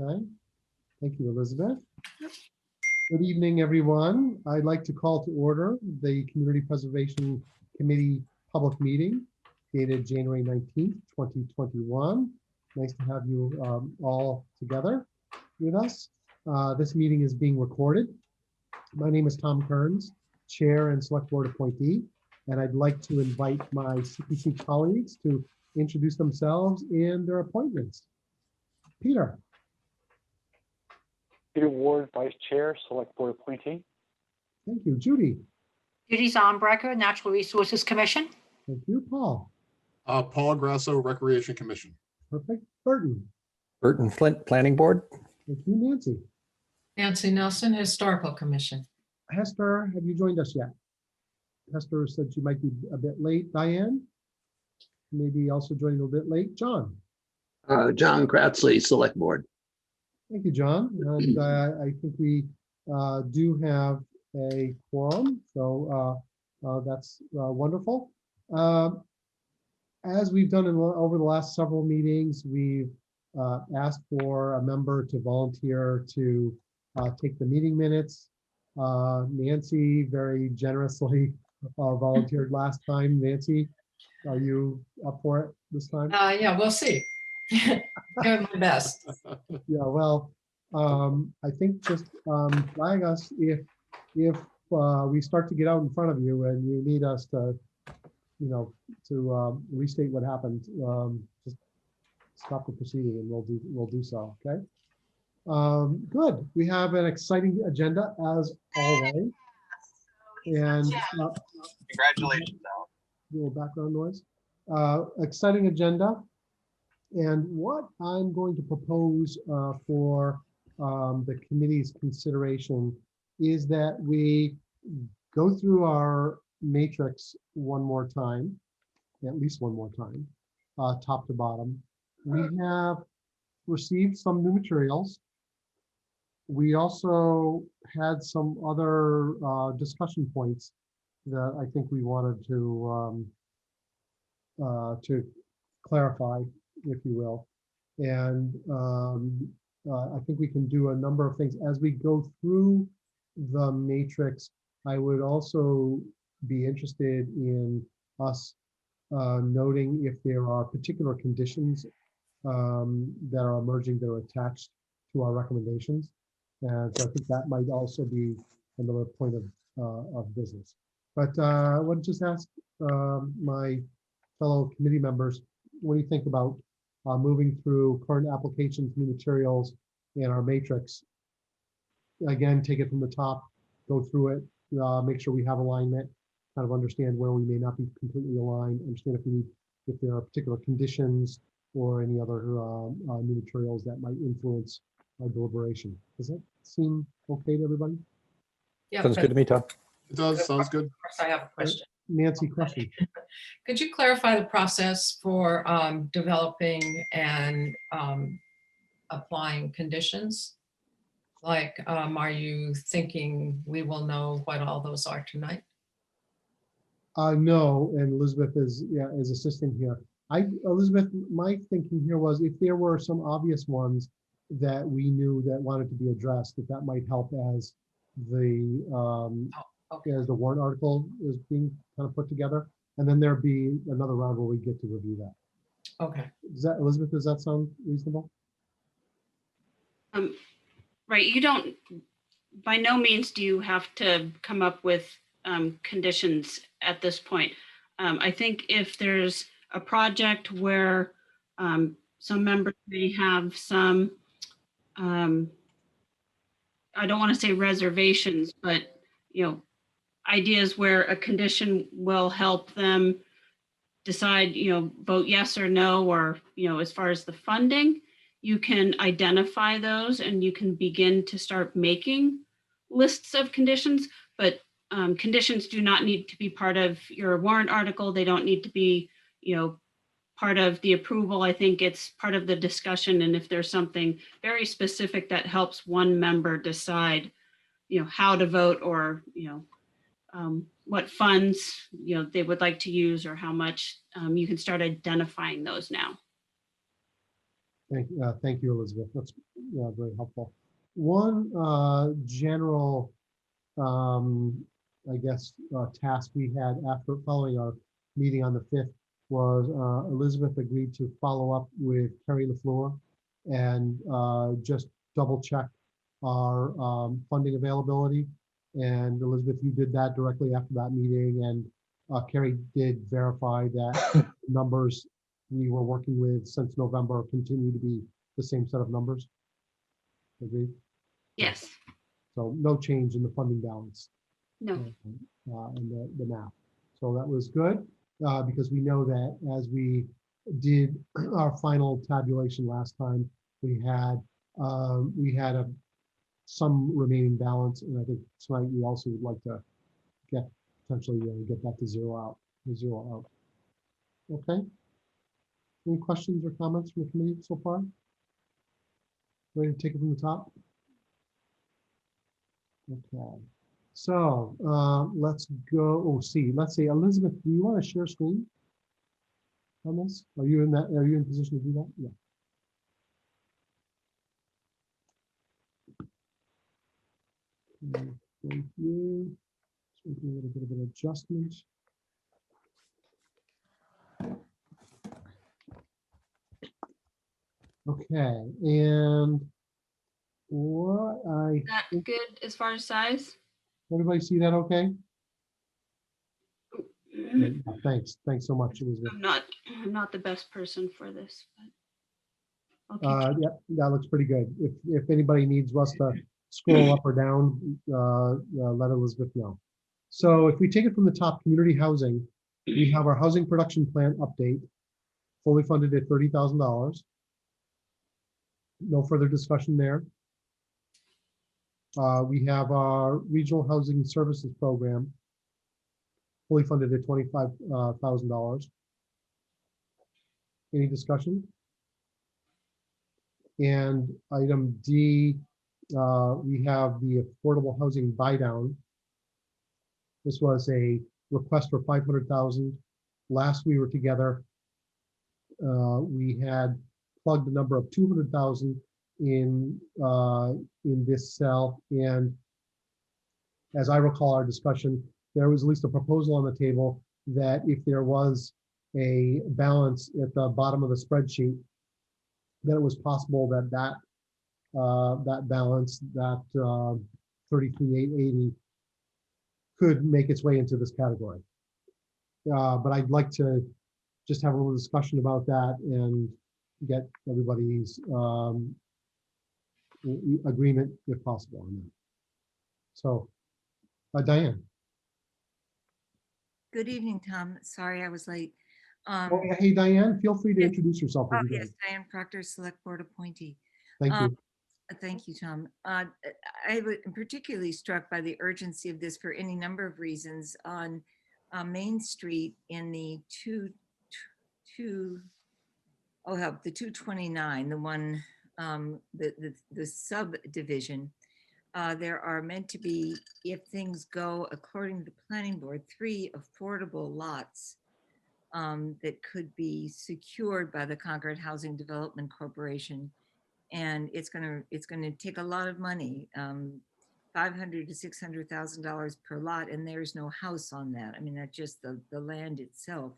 Okay, thank you, Elizabeth. Good evening, everyone. I'd like to call to order the Community Preservation Committee public meeting dated January 19th, 2021. Nice to have you all together with us. This meeting is being recorded. My name is Tom Kearns, Chair and Select Board appointee, and I'd like to invite my CPC colleagues to introduce themselves and their appointments. Peter. Peter Ward, Vice Chair, Select Board appointee. Thank you. Judy. Judy Zombrecker, Natural Resources Commission. Thank you. Paul. Paul Grasso, Recreation Commission. Perfect. Burton. Burton Flint, Planning Board. Thank you. Nancy. Nancy Nelson, Historical Commission. Hester, have you joined us yet? Hester said she might be a bit late. Diane, maybe also joining a bit late. John. John Kratzley, Select Board. Thank you, John. And I think we do have a quorum, so that's wonderful. As we've done over the last several meetings, we've asked for a member to volunteer to take the meeting minutes. Nancy very generously volunteered last time. Nancy, are you up for it this time? Yeah, we'll see. Doing my best. Yeah, well, I think just flag us if we start to get out in front of you and you need us to, to restate what happened. Just stop the proceeding and we'll do so. Okay. Good. We have an exciting agenda as always. And congratulations, Al. A little background noise. Exciting agenda. And what I'm going to propose for the committee's consideration is that we go through our matrix one more time, at least one more time, top to bottom. We have received some new materials. We also had some other discussion points that I think we wanted to clarify, if you will. And I think we can do a number of things. As we go through the matrix, I would also be interested in us noting if there are particular conditions that are emerging that are attached to our recommendations. And so I think that might also be another point of business. But I would just ask my fellow committee members, what do you think about moving through current applications, new materials, and our matrix? Again, take it from the top, go through it, make sure we have alignment, kind of understand where we may not be completely aligned, understand if there are particular conditions or any other new materials that might influence our deliberation. Does that seem okay to everybody? Yeah, Sounds good to me, Tom. It does, sounds good. Of course, I have a question. Nancy, question. Could you clarify the process for developing and applying conditions? Like, are you thinking we will know what all those are tonight? No, and Elizabeth is assisting here. Elizabeth, my thinking here was if there were some obvious ones that we knew that wanted to be addressed, that might help as the as the warrant article is being kind of put together, and then there'd be another round where we get to review that. Okay. Elizabeth, does that sound reasonable? Right, you don't, by no means do you have to come up with conditions at this point. I think if there's a project where some members may have some, I don't want to say reservations, but ideas where a condition will help them decide, vote yes or no, or, as far as the funding, you can identify those and you can begin to start making lists of conditions, but conditions do not need to be part of your warrant article. They don't need to be, part of the approval. I think it's part of the discussion. And if there's something very specific that helps one member decide, how to vote or, what funds, they would like to use or how much, you can start identifying those now. Thank you, Elizabeth. That's very helpful. One general, I guess, task we had after following our meeting on the 5th was Elizabeth agreed to follow up with Kerry LaFleur and just double check our funding availability. And Elizabeth, you did that directly after that meeting, and Kerry did verify that numbers we were working with since November continue to be the same set of numbers. Agreed? Yes, So no change in the funding balance no, and the math. So that was good because we know that as we did our final tabulation last time, we had some remaining balance, and I think tonight we also would like to get potentially get that to zero out. Okay. Any questions or comments from the committee so far? Ready to take it from the top? Okay. So let's go. Oh, see. Let's see. Elizabeth, do you want to share screen on this? Are you in that? Are you in position to do that? Yeah. Thank you. Just making a little bit of an adjustment. Okay, and what is that good as far as size? everybody see that okay? Great. Thanks so much, Elizabeth. I'm not the best person for this, but I'll keep Yep, that looks pretty good. If anybody needs us to scroll up or down, let Elizabeth know. So if we take it from the top, community housing, we have our housing production plan update, fully funded at $30,000. No further discussion there. We have our regional housing services program, fully funded at $25,000. Any discussion? And item D, we have the affordable housing buy down. This was a request for $500,000. Last we were together, we had plugged the number of $200,000 in this cell, and as I recall our discussion, there was at least a proposal on the table that if there was a balance at the bottom of the spreadsheet, that it was possible that that balance, that 33,880, could make its way into this category. But I'd like to just have a little discussion about that and get everybody's agreement if possible on that. So, Diane. Good evening, Tom. Sorry I was late. Oh, yeah, hey, Diane, feel free to yes. introduce yourself. If you Yes, like. Diane Proctor, Select Board appointee. Thank you. Thank you, Tom. I am particularly struck by the urgency of this for any number of reasons. On Main Street in the 229, the one, the subdivision, there are meant to be, if things go according to the planning board, 3 affordable lots that could be secured by the Concord Housing Development Corporation. And it's gonna take a lot of money, $500,000 to $600,000 per lot, and there's no house on that. I mean, that's just the land itself.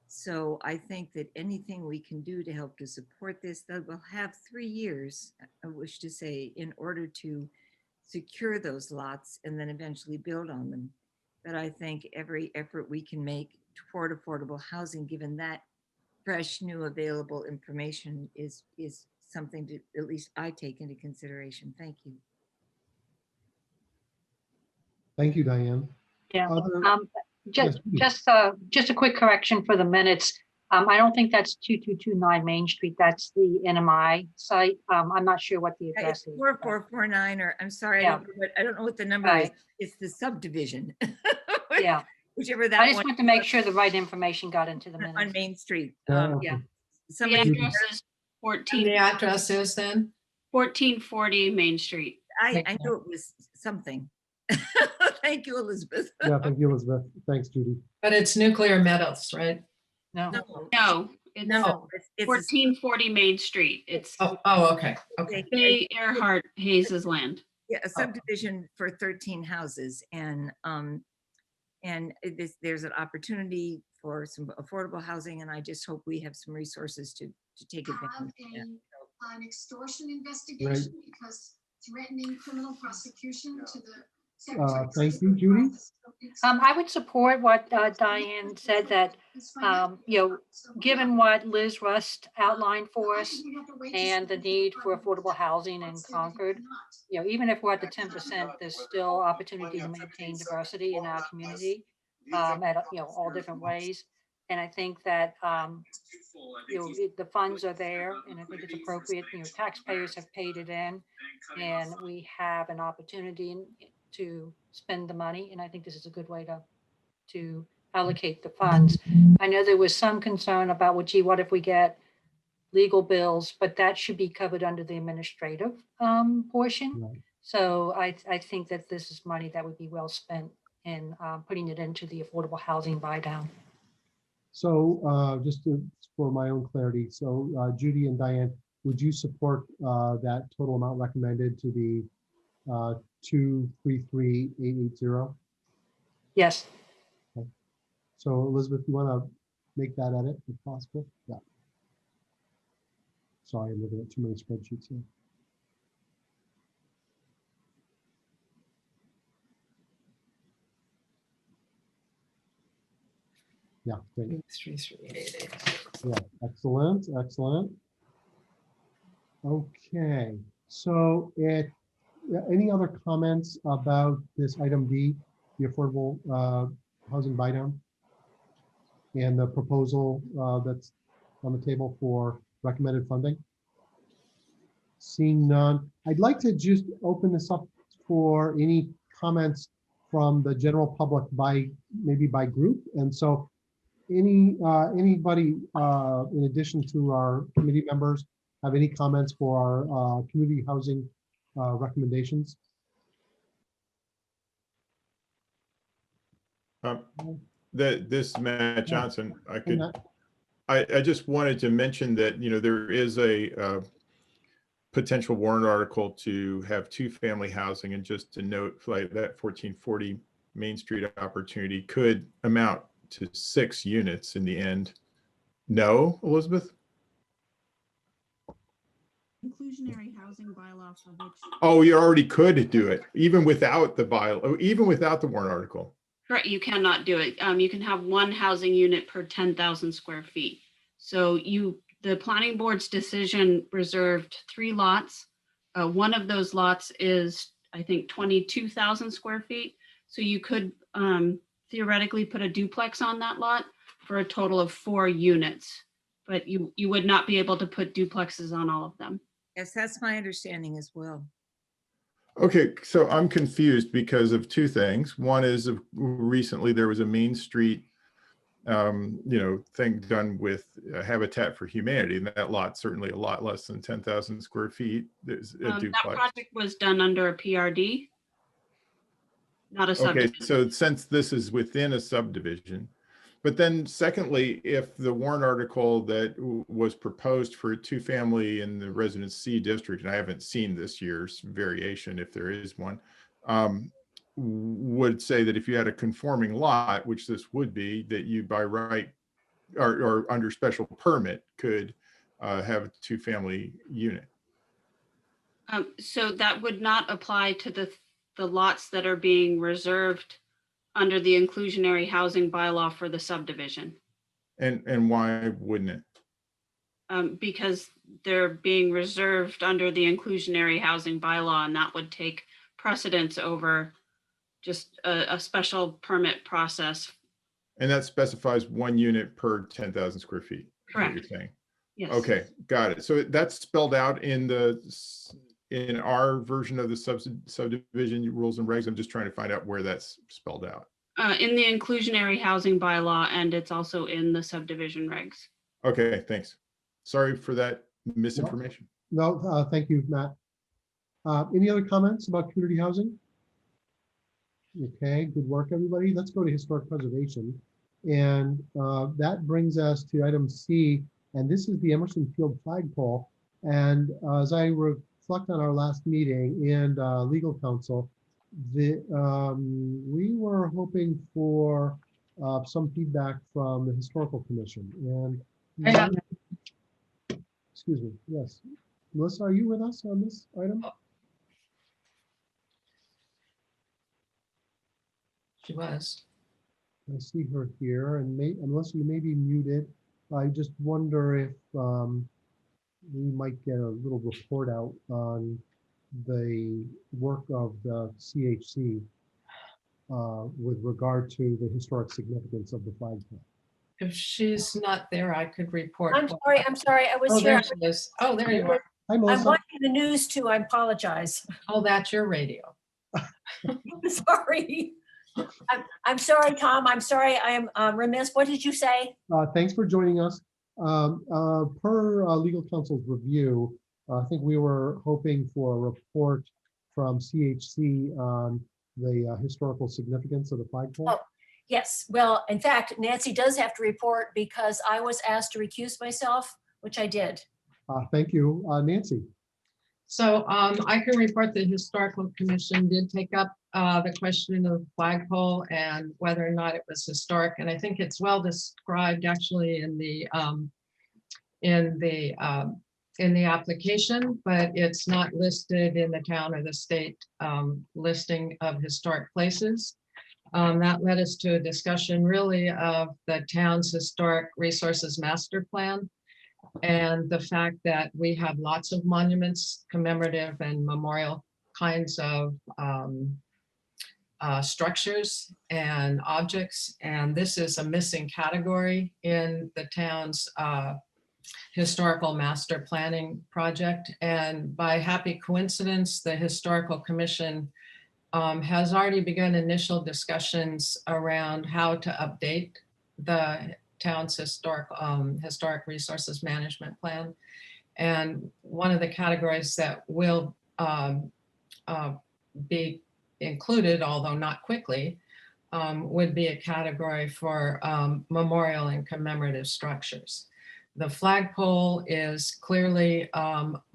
So I think that anything we can do to help to support this, that will have 3 years, I wish to say, in order to secure those lots and then eventually build on them. But I think every effort we can make toward affordable housing, given that fresh, new, available information, is something to at least I take into consideration. Thank you. Thank you, Diane. Yeah. Other- Just Yes, just a quick correction for the minutes. I don't think that's 2229 Main Street. That's the NMI site. I'm not sure what the address It's is. 4449, or I'm sorry, Yeah. I don't know what the number is. Right. It's the subdivision. Yeah, Whichever I that just one. want to make sure the right information got into the On minutes. Main Street. Yeah. the Somebody, address is And the address is then? 1440 Main Street. I knew it was something. Thank you, Elizabeth. yeah, thank you, Elizabeth. Thanks, Judy. But it's Nuclear Meadows, right? No, No, It's No, it's 1440 Main Street. It's Okay. Bay Earhart Hayes's land. yeah, a subdivision for 13 houses and there's an opportunity for some affordable housing and I just hope we have some resources to take advantage of that. An extortion investigation because threatening criminal prosecution to the Secretary of Thank State. you, Judy. I would support what Diane said that, given what Liz Rust outlined for us and the need for affordable housing in Concord, even if we're at the 10%, there's still opportunity to maintain diversity in our community at all different ways. And I think that the funds are there, and I think it's appropriate. Taxpayers have paid it in, and we have an opportunity to spend the money. And I think this is a good way to allocate the funds. I know there was some concern about, well, gee, what if we get legal bills? But that should be covered under the administrative portion. Right. So I think that this is money that would be well spent in putting it into the affordable housing buy down. So for my own clarity, so Judy and Diane, would you support that total amount recommended to be 233,880? Yes. Okay. So Elizabeth, you want to make that edit if possible? Yeah. Sorry, I'm looking at too many spreadsheets here. Yeah, great. 33888. Yeah, excellent, excellent. Okay, so any other comments about this item D, the affordable housing buy down? And the proposal that's on the table for recommended funding? Seeing none, I'd like to just open this up for any comments from the general public maybe by group. And so anybody in addition to our committee members have any comments for our community housing recommendations? This is Matt Johnson. Matt. I just wanted to mention that, there is a potential warrant article to have two-family housing, and just to note, like, that 1440 Main Street opportunity could amount to 6 units in the end. No, Elizabeth? Inclusionary housing bylaw for which. Oh, you already could do it, even without the bylaw, even without the warrant article. Correct, you cannot do it. You can have one housing unit per 10,000 square feet. So the planning board's decision reserved 3 lots. One of those lots is, I think, 22,000 square feet. So you could theoretically put a duplex on that lot for a total of 4 units, but you would not be able to put duplexes on all of them. Yes, that's my understanding as well. Okay, so I'm confused because of 2 things. One is recently there was a Main Street thing done with Habitat for Humanity, and that lot certainly a lot less than 10,000 square feet. There's a That duplex. project was done under a PRD, not a Okay, subdivision. so since this is within a subdivision, but then secondly, if the warrant article that was proposed for a 2-family in the Residence C district, and I haven't seen this year's variation, if there is one, would say that if you had a conforming lot, which this would be, that you by right or under special permit could have a 2-family unit. So that would not apply to the lots that are being reserved under the inclusionary housing bylaw for the subdivision. And why wouldn't it? Because they're being reserved under the inclusionary housing bylaw, and that would take precedence over just a special permit process. And that specifies 1 unit per 10,000 square feet. Correct. You're saying. Yes. Okay, got it. So that's spelled out in our version of the subdivision rules and regs. I'm just trying to find out where that's spelled out. In the inclusionary housing bylaw, and it's also in the subdivision regs. Okay, thanks. Sorry for that misinformation. No, thank you, Matt. Any other comments about community housing? Okay, good work, everybody. Let's go to historic preservation. And that brings us to item C, And this is the Emerson Field flagpole. And as I reflect on our last meeting and legal counsel, we were hoping for some feedback from the Historical Commission. And I have excuse me, yes. Melissa, are you with us on this item? She was. I see her here, and Melissa, you may be muted. I just wonder if we might get a little report out on the work of the CHC with regard to the historic significance of the flagpole. If she's not there, I could report. I'm sorry, I was Oh, here. there she is. Oh, there you are. Hi, I'm Melissa. watching the news too, I apologize. Oh, that's your radio. Sorry. I'm sorry, Tom, I'm sorry, I am remiss. What did you say? Thanks for joining us. Per legal counsel's review, I think we were hoping for a report from CHC on the historical significance of the flagpole. Oh, yes, well, in fact, Nancy does have to report because I was asked to recuse myself, which I did. Thank you, Nancy. So I can report the Historical Commission did take up the question of flagpole and whether or not it was historic. And I think it's well described actually in the application, but it's not listed in the town or the state listing of historic places. That led us to a discussion really of the town's historic resources master plan and the fact that we have lots of monuments, commemorative and memorial kinds of structures and objects. And this is a missing category in the town's historical master planning project. And by happy coincidence, the Historical Commission has already begun initial discussions around how to update the town's historic resources management plan. And one of the categories that will be included, although not quickly, would be a category for memorial and commemorative structures. The flagpole is clearly,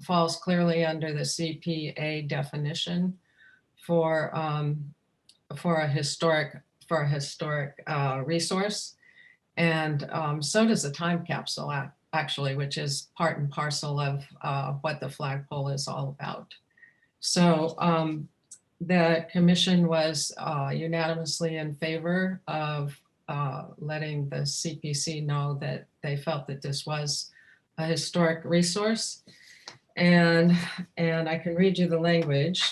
falls clearly under the CPA definition for a historic resource. And so does the time capsule actually, which is part and parcel of what the flagpole is all about. So the commission was unanimously in favor of letting the CPC know that they felt that this was a historic resource. And I can read you the language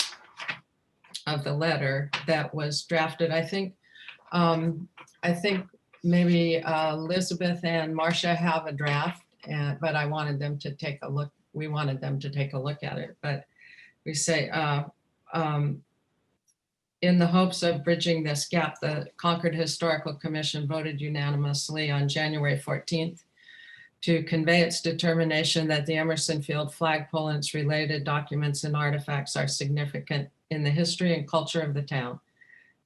of the letter that was drafted. I think maybe Elizabeth and Marcia have a draft, but I wanted them to take a look. We wanted them to take a look at it, but we say, in the hopes of bridging this gap, the Concord Historical Commission voted unanimously on January 14th to convey its determination that the Emerson Field flagpole and its related documents and artifacts are significant in the history and culture of the town.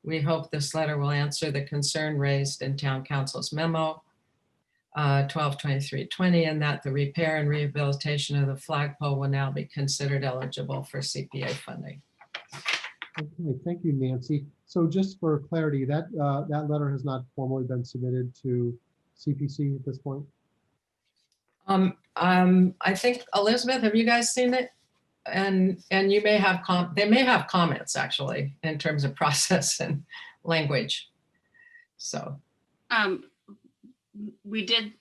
We hope this letter will answer the concern raised in Town Council's memo 12/23/20, and that the repair and rehabilitation of the flagpole will now be considered eligible for CPA funding. Okay, thank you, Nancy. So just for clarity, that letter has not formally been submitted to CPC at this point? I think, Elizabeth, have you guys seen it? And you may have, they may have comments actually in terms of process and language. So. We did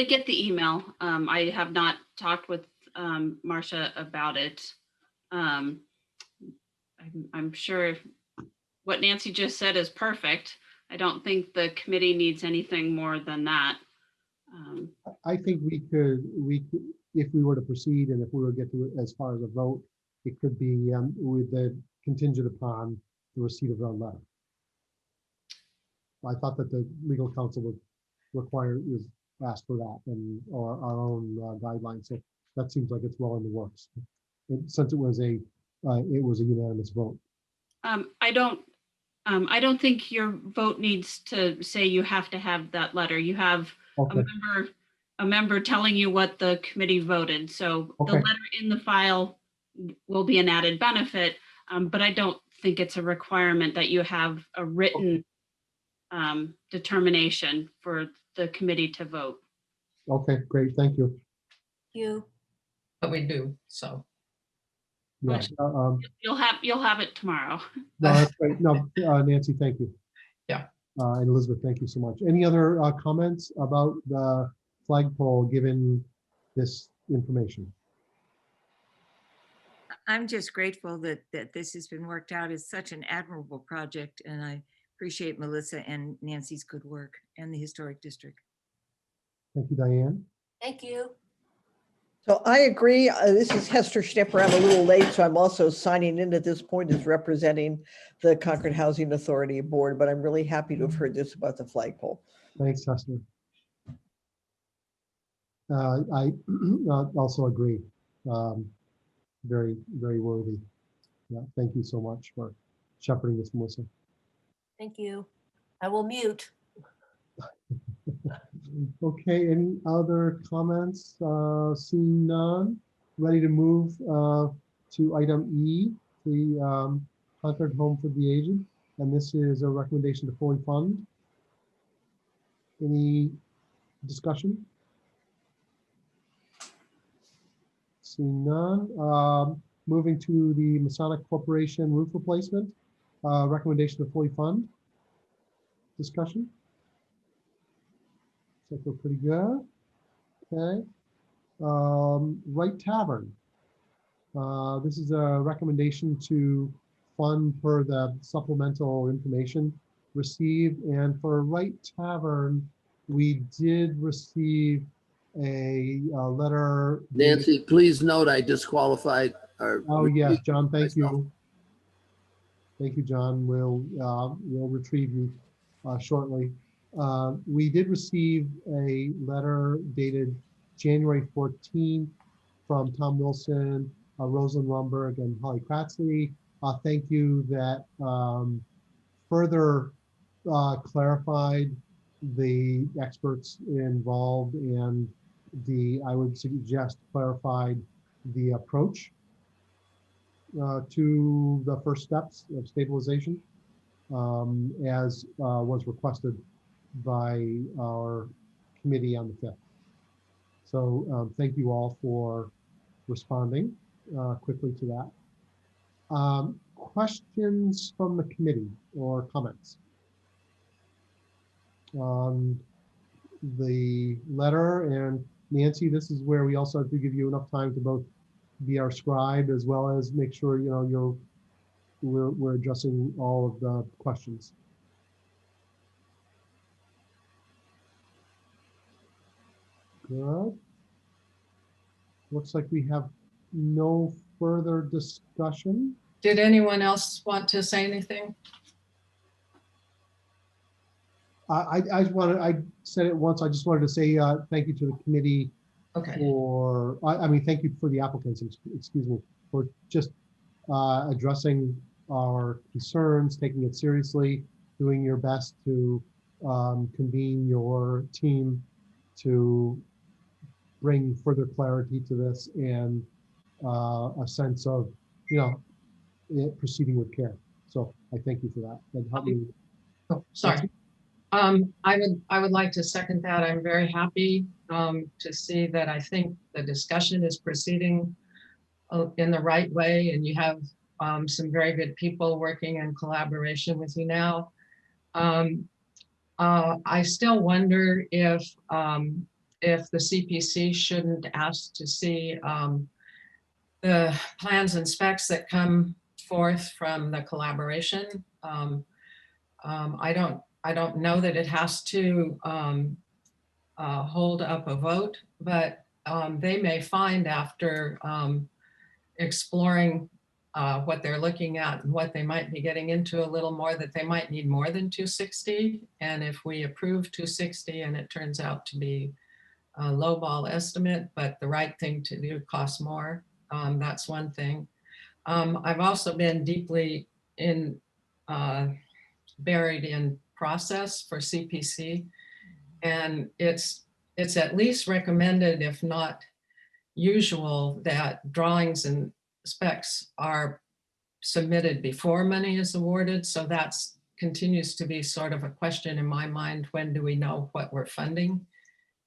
get the email. I have not talked with Marcia about it. I'm sure what Nancy just said is perfect. I don't think the committee needs anything more than that. I think we could, if we were to proceed and if we were to get to it as far as a vote, it could be with the contingent upon the receipt of the letter. I thought that the legal counsel would ask for that and or our own guidelines. So that seems like it's well in the works. Since it was a unanimous vote. I don't think your vote needs to say you have to have that letter. You have Okay. a a member telling you what the committee voted. So the Okay. letter in the file will be an added benefit, but I don't think it's a requirement that you have a written determination for the committee to vote. Okay, great, thank you. You, But we do, so. Yeah, You'll have it tomorrow. no, that's great. No, Nancy, thank you. Yeah. And Elizabeth, thank you so much. Any other comments about the flagpole, given this information? I'm just grateful that this has been worked out. It's such an admirable project, and I appreciate Melissa and Nancy's good work and the Historic District. Thank you, Diane. thank you. So I agree. This is Hester Schnipper. I'm a little late, so I'm also signing in at this point as representing the Concord Housing Authority Board, but I'm really happy to have heard this about the flagpole. Thanks, Hester. I also agree. Very, very worthy. Yeah, thank you so much for shepherding this, Melissa. Thank you. I will mute. Okay, any other comments? Seeing none, ready to move to item E, the Concord Home for the Aged. And this is a recommendation to fully fund. Any discussion? Seeing none, moving to the Masonic Corporation roof replacement, recommendation to fully fund. Discussion? So I feel pretty good. Okay. Right Tavern. This is a recommendation to fund per the supplemental information received. And for Right Tavern, we did receive a letter. Nancy, please note I disqualified. Oh, yes, John, thank you. Thank you, John. We'll retrieve you shortly. We did receive a letter dated January 14th from Tom Wilson, Rosalind Rumberg, and Holly Kratzley. Thank you that further clarified the experts involved and I would suggest clarified the approach to the first steps of stabilization as was requested by our committee on the 5th. So thank you all for responding quickly to that. Questions from the committee or comments on the letter? And Nancy, this is where we also have to give you enough time to both be our scribe as well as make sure we're addressing all of the questions. Good. Looks like we have no further discussion. Did anyone else want to say anything? I said it once. I just wanted to say thank you to the committee for, I mean, thank you for the applicants, excuse me, for just addressing our concerns, taking it seriously, doing your best to convene your team to bring further clarity to this and a sense of, proceeding with care. So I thank you for that. That helped me. Oh, sorry. I would like to second that. I'm very happy to see that I think the discussion is proceeding in the right way, and you have some very good people working in collaboration with you now. I still wonder if the CPC shouldn't ask to see the plans and specs that come forth from the collaboration. I don't know that it has to hold up a vote, but they may find after exploring what they're looking at and what they might be getting into a little more, that they might need more than 260. And if we approve 260 and it turns out to be a lowball estimate, but the right thing to do costs more, that's one thing. I've also been deeply buried in process for CPC, and it's it's at least recommended, if not usual, that drawings and specs are submitted before money is awarded. So that's continues to be sort of a question in my mind. When do we know what we're funding?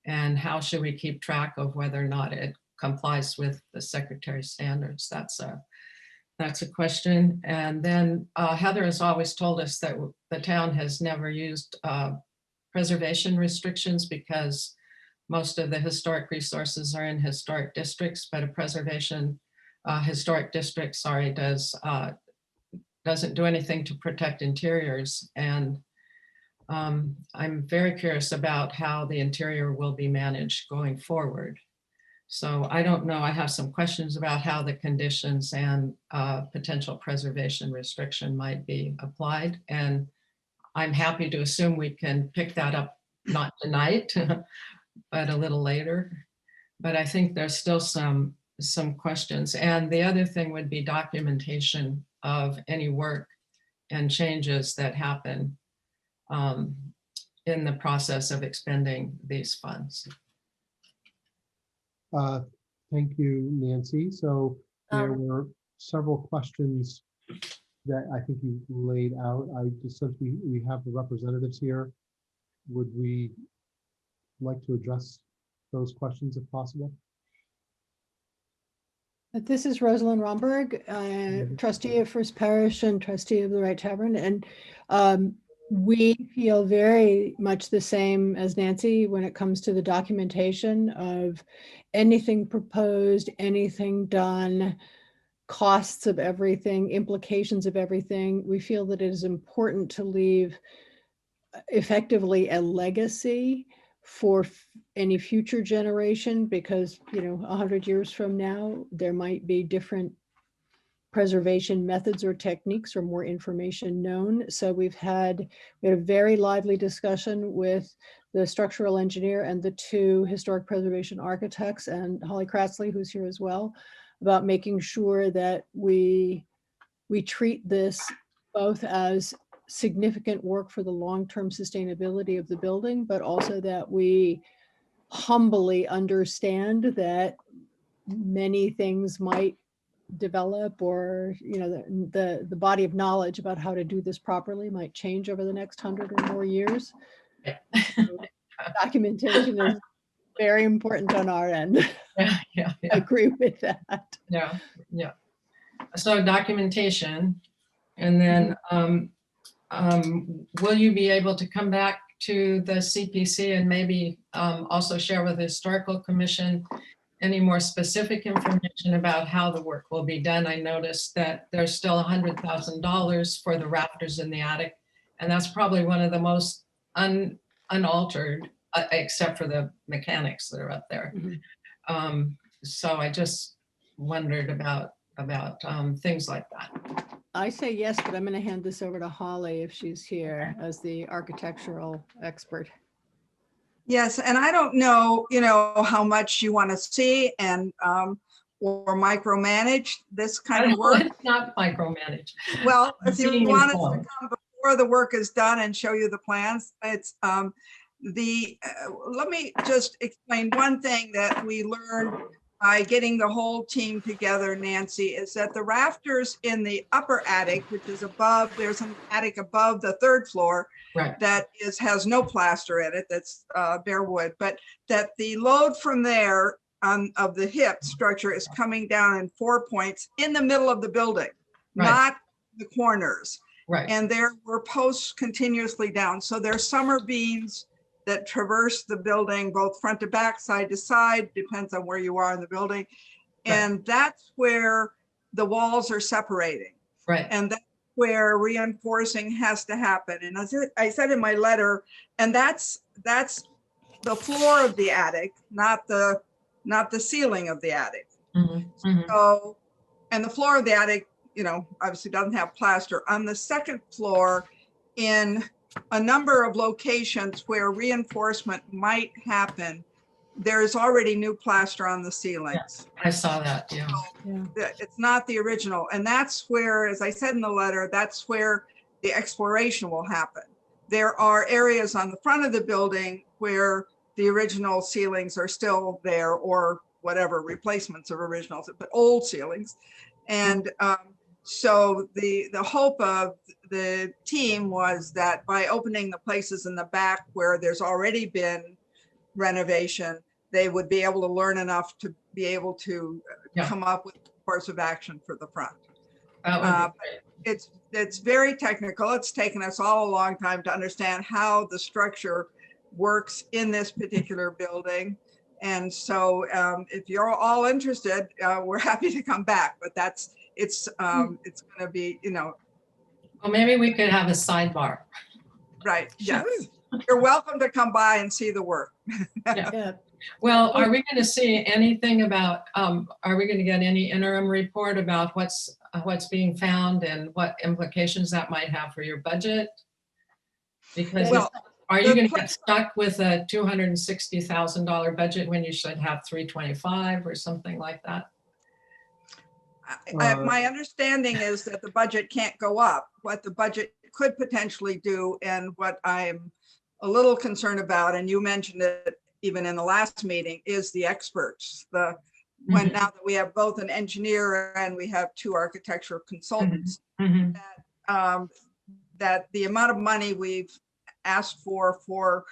And how should we keep track of whether or not it complies with the Secretary's standards? That's a question. And then Heather has always told us that the town has never used preservation restrictions because most of the historic resources are in historic districts, but a preservation historic district, sorry, doesn't do anything to protect interiors. And I'm very curious about how the interior will be managed going forward. So I don't know, I have some questions about how the conditions and potential preservation restriction might be applied. And I'm happy to assume we can pick that up, not tonight, but a little later. But I think there's still some questions. And the other thing would be documentation of any work and changes that happen in the process of expending these funds. Thank you, Nancy. So there were several questions that I think you laid out. I just, since we have the representatives here, would we like to address those questions if possible? This is Rosalind Romberg, trustee of First Parish and trustee of the Right Tavern. And we feel very much the same as Nancy when it comes to the documentation of anything proposed, anything done, costs of everything, implications of everything. We feel that it is important to leave effectively a legacy for any future generation, because 100 years from now there might be different preservation methods or techniques or more information known. So we had a very lively discussion with the structural engineer and the two historic preservation architects and Holly Kratzley, who's here as well, about making sure that we treat this both as significant work for the long-term sustainability of the building, but also that we humbly understand that many things might develop, or the body of knowledge about how to do this properly might change over the next 100 or more years. So documentation is very important on our end. Yeah. I agree with that. Yeah. So documentation, and then will you be able to come back to the CPC and maybe also share with the Historical Commission any more specific information about how the work will be done? I noticed that there's still $100,000 for the rafters in the attic, and that's probably one of the most unaltered, except for the mechanics that are up there. So I just wondered about things like that. I say yes, but I'm going to hand this over to Holly if she's here as the architectural expert. Yes, and I don't know, how much you want to see and or micromanage this kind of work. It's not micromanage. Well, if you want us to come before the work is done and show you the plans, it's let me just explain one thing that we learned by getting the whole team together, Nancy, is that the rafters in the upper attic, which is above, there's an attic above the third floor, right, that has no plaster in it, that's bare wood, but that the load from there of the hip structure is coming down in 4 points in the middle of the building, right, not the corners. Right. And there were posts continuously down. So there's summer beams that traverse the building, both front to back, side to side, depends on where you are in the building. And that's where the walls are separating. Right. And that's where reinforcing has to happen. And as I said in my letter, and that's the floor of the attic, not the ceiling of the attic. So, and the floor of the attic, obviously doesn't have plaster. On the second floor, in a number of locations where reinforcement might happen, there's already new plaster on the ceilings. I saw that, yeah. It's not the original. And that's where, as I said in the letter, that's where the exploration will happen. There are areas on the front of the building where the original ceilings are still there, or whatever replacements of originals, but old ceilings. And so the hope of the team was that by opening the places in the back where there's already been renovation, they would be able to learn enough to be able to come up with a course of action for the front. It's very technical. It's taken us all a long time to understand how the structure works in this particular building. And so if you're all interested, we're happy to come back, but it's going to be, Well, maybe we could have a sidebar. right. Yes. You're welcome to come by and see the work. Yeah. Well, are we going to see anything about, are we going to get any interim report about what's being found and what implications that might have for your budget? Because are you going to get stuck with a $260,000 budget when you should have 325 or something like that? My understanding is that the budget can't go up. What the budget could potentially do, and what I'm a little concerned about, and you mentioned it even in the last meeting, is the experts. Now that we have both an engineer and we have 2 architectural consultants, that the amount of money we've asked for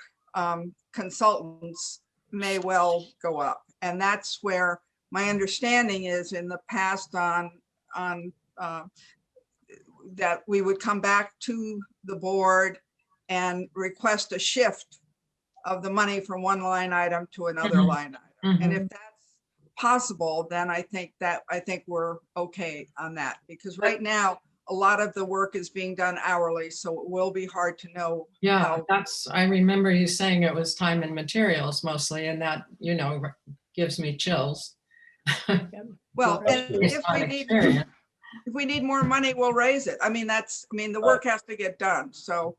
consultants may well go up. And that's where my understanding is in the past that we would come back to the board and request a shift of the money from one line item to another line item. And if that's possible, then I think we're okay on that, because right now a lot of the work is being done hourly, so it will be hard to know. Yeah, I remember you saying it was time and materials mostly, and that, gives me chills. Well, and if we need more money, we'll raise it. I mean, the work has to get done, so.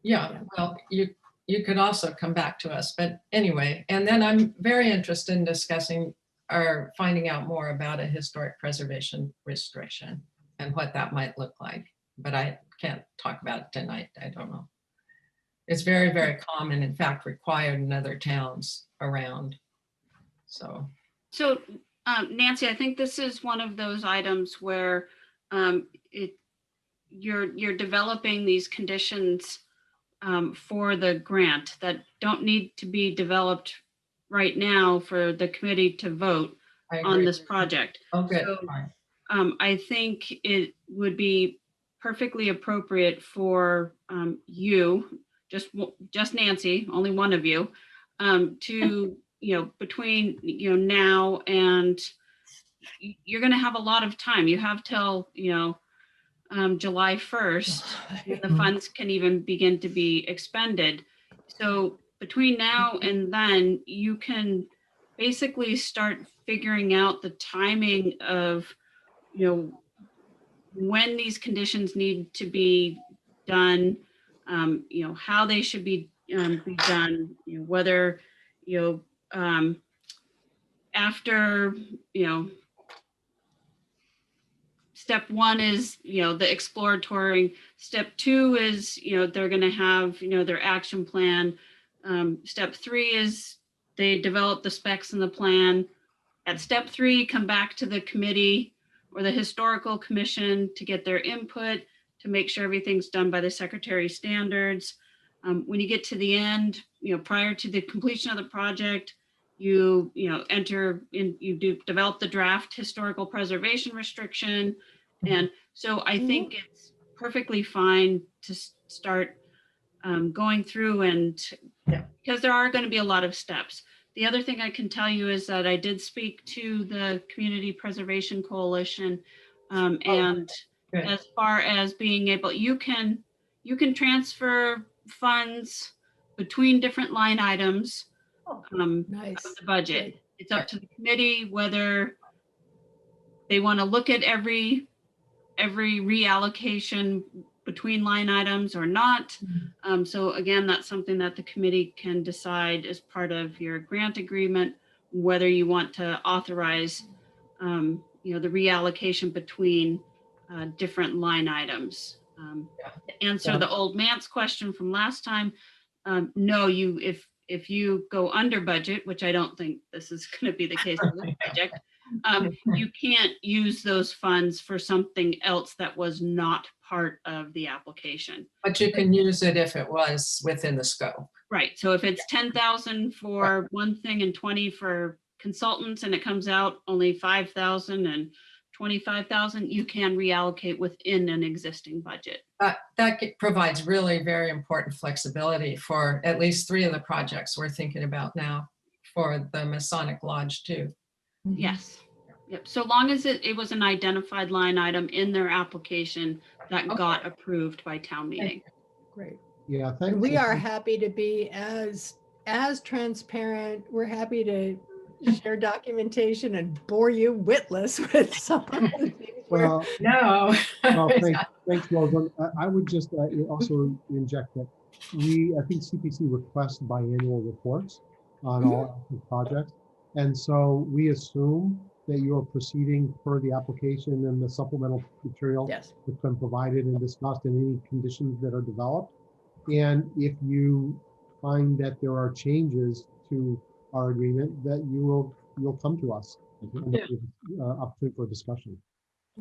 Yeah, well, you could also come back to us, but anyway, and then I'm very interested in discussing or finding out more about a historic preservation restriction and what that might look like, but I can't talk about it tonight. I don't know. It's very, very common, in fact, required in other towns around. So Nancy, I think this is one of those items where you're developing these conditions for the grant that don't need to be developed right now for the committee to vote on this project. Okay. So, I think it would be perfectly appropriate for you, just Nancy, only one of you, to, between, now and you're going to have a lot of time. You have till, July 1st, the funds can even begin to be expended. So between now and then, you can basically start figuring out the timing of, when these conditions need to be done, how they should be done, whether, after, step 1 is, the exploratory. Step 2 is, they're going to have, their action plan. Step 3 is they develop the specs and the plan. At step 3, come back to the committee or the historical commission to get their input, to make sure everything's done by the secretary's standards. When you get to the end, prior to the completion of the project, you develop the draft historical preservation restriction. And so I think it's perfectly fine to start going through, and because there are going to be a lot of steps. The other thing I can tell you is that I did speak to the Community Preservation Coalition, and as far as being able, you can transfer funds between different line items of the budget. It's up to the committee whether they want to look at every reallocation between line items or not. So again, that's something that the committee can decide as part of your grant agreement, whether you want to authorize, the reallocation between different line items. To answer the old Mance question from last time, no, if if you go under budget, which I don't think this is going to be the case with this project, you can't use those funds for something else that was not part of the application. But you can use it if it was within the scope. Right. So if it's 10,000 for one thing and 20 for consultants, and it comes out only 5,000 and 25,000, you can reallocate within an existing budget. That provides really very important flexibility for at least 3 of the projects we're thinking about now for the Masonic Lodge too. Yes. Yep. So long as it was an identified line item in their application that got approved by town meeting. Great. Yeah, And thank we you. are happy to be as transparent. We're happy to share documentation and bore you witless with some of the things. Well, No. well, thanks, Rosalind. I would just also inject that I think CPC requests biannual reports on all active projects. And so we assume that you're proceeding per the application and the supplemental material Yes. that's been provided and discussed, and any conditions that are developed. And if you find that there are changes to our agreement, that you'll come to us and opportunity for discussion.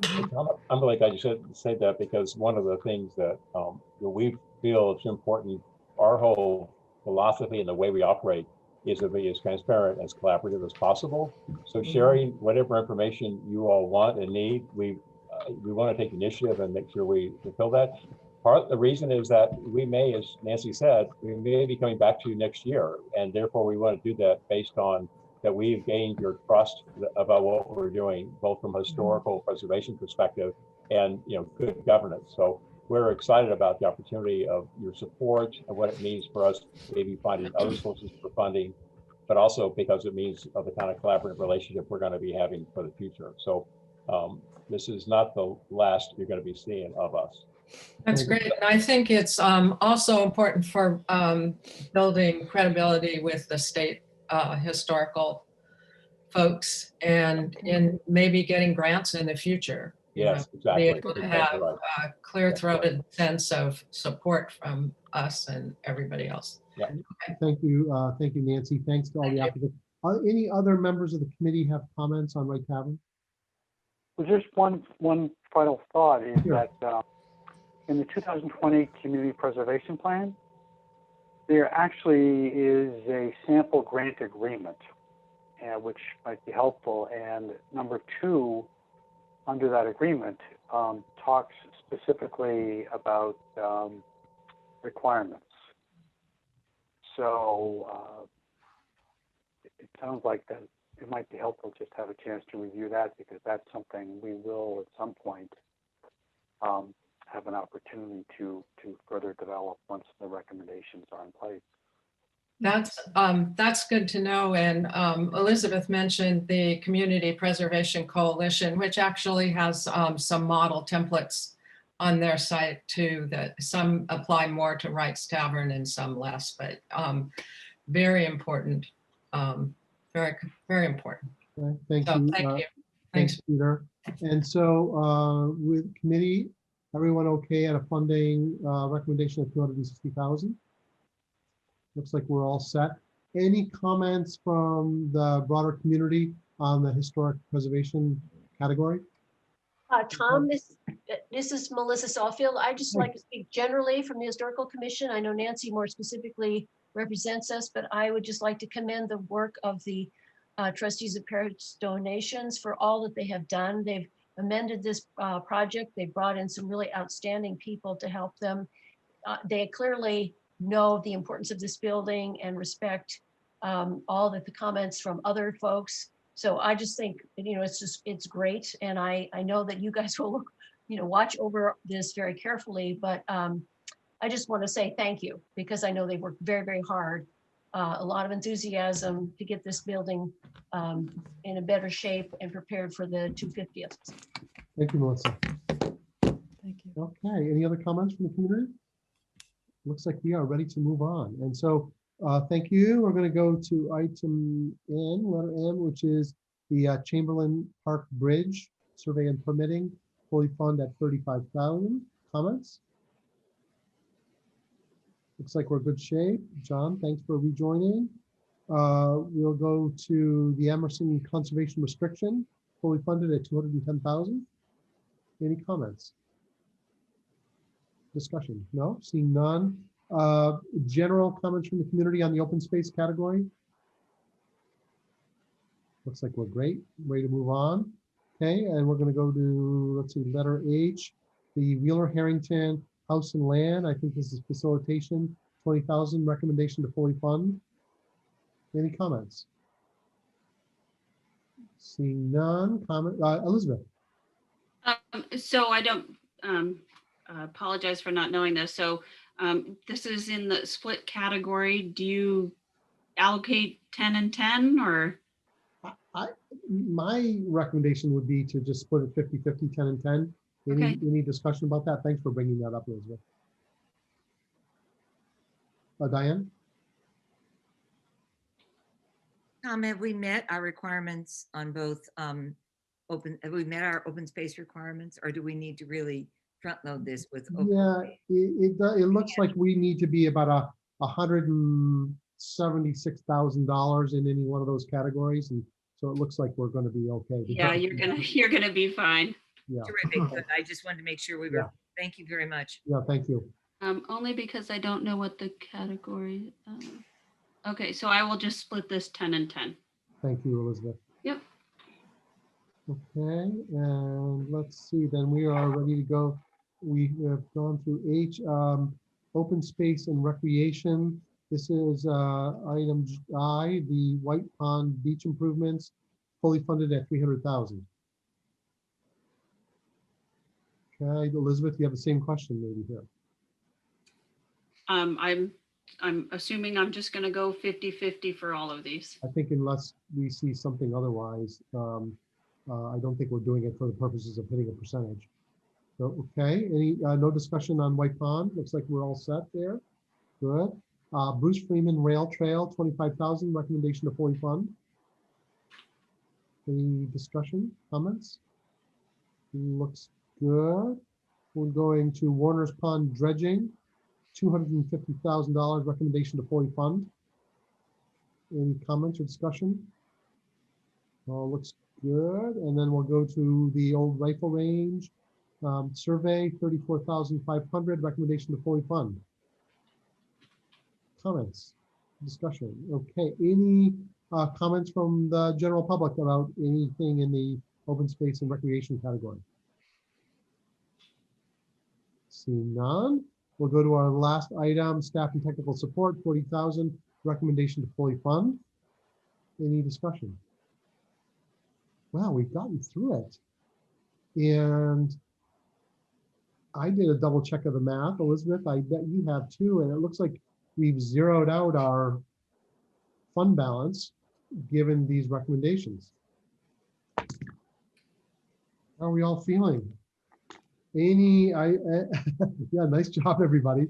I'm really glad you said that, because one of the things that we feel is important, our whole philosophy and the way we operate is to be as transparent, as collaborative as possible. So sharing whatever information you all want and need, we want to take initiative and make sure we fulfill that. Part of the reason is that we may, as Nancy said, we may be coming back to you next year, and therefore we want to do that based on that we've gained your trust about what we're doing, both from a historical preservation perspective and good governance. So we're excited about the opportunity of your support and what it means for us maybe finding other sources for funding, but also because it means of the kind of collaborative relationship we're going to be having for the future. So this is not the last you're going to be seeing of us. That's great. And I think it's also important for building credibility with the state historical folks, and in maybe getting grants in the future. Yes, exactly. Be able to have a clear-throated sense of support from us and everybody else. Yeah. Thank you, Nancy. Thanks to all the applicants. Any other members of the committee have comments on Wright Tavern? Well, just one final thought is Sure. that in the 2020 Community Preservation Plan, there actually is a sample grant agreement, which might be helpful. And number 2, under that agreement, talks specifically about requirements. So it sounds like that it might be helpful just to have a chance to review that, because that's something we will at some point have an opportunity to further develop once the recommendations are in place. That's good to know. And Elizabeth mentioned the Community Preservation Coalition, which actually has some model templates on their site too, that some apply more to Wright's Tavern and some less, but very important. Very, very important. Okay, thank So, you. thank you. Thanks, Peter. And so with committee, everyone okay at a funding recommendation of 260,000? Looks like we're all set. Any comments from the broader community on the historic preservation category? Tom, this is Melissa Sawfield. I just like to speak generally from the Historical Commission. I know Nancy more specifically represents us, but I would just like to commend the work of the trustees of Parish Donations for all that they have done. They've amended this project. They brought in some really outstanding people to help them. They clearly know the importance of this building and respect all the comments from other folks. So I just think, it's great. And I know that you guys will look, watch over this very carefully, but I just want to say thank you, because I know they worked very, very hard. A lot of enthusiasm to get this building in a better shape and prepared for the 250th. Thank you, Melissa. Thank you. Okay, any other comments from the community? Looks like we are ready to move on. And so thank you. We're going to go to item N, letter N, which is the Chamberlain Park Bridge survey and permitting, fully fund at 35,000. Comments? Looks like we're in good shape. John, thanks for rejoining. We'll go to the Emerson Conservation Restriction, fully funded at 210,000. Any comments? Discussion? No, seeing none. General comments from the community on the open space category? Looks like we're great. Ready to move on. Okay, and we're going to go to, let's see, letter H, the Wheeler Harrington House and Land. I think this is facilitation, 20,000 recommendation to fully fund. Any comments? Seeing none. Comment, Elizabeth. So I don't apologize for not knowing this. So this is in the split category. Do you allocate 10 and 10 or? My recommendation would be to just split it 50-50, 10 and 10. Any discussion about that? Thanks for bringing that up, Elizabeth. Diane? Tom, have we met our requirements on both have we met our open space requirements, or do we need to really front load this with open space? It looks like we need to be about $176,000 in any one of those categories, and so it looks like we're going to be okay. Yeah, you're gonna be fine. Yeah. Terrific. Good. I just wanted to make sure we were. Yeah. Thank you very much. Yeah, thank you. Only because I don't know what the category. Okay, so I will just split this 10 and 10. Thank you, Elizabeth. Yep. Okay, and let's see, then we are ready to go. We have gone through H, open space and recreation. This is item I, the White Pond Beach improvements, fully funded at 300,000. Okay, Elizabeth, you have the same question maybe here. I'm assuming I'm just gonna go 50-50 for all of these. I think unless we see something otherwise, I don't think we're doing it for the purposes of hitting a percentage. So, okay, any no discussion on White Pond? Looks like we're all set there. Good. Bruce Freeman Rail Trail, 25,000, recommendation to fully fund. Any discussion, comments? Looks good. We're going to Warner's Pond dredging, $250,000, recommendation to fully fund. Any comments or discussion? Looks good. And then we'll go to the old rifle range survey, 34,500, recommendation to fully fund. Comments, discussion. Okay, any comments from the general public about anything in the open space and recreation category? Seeing none, we'll go to our last item, staff and technical support, 40,000, recommendation to fully fund. Any discussion? Wow, we've gotten through it. And I did a double check of the math, Elizabeth, I bet you have too, and it looks like we've zeroed out our fund balance given these recommendations. How are we all feeling? Yeah, nice job, everybody.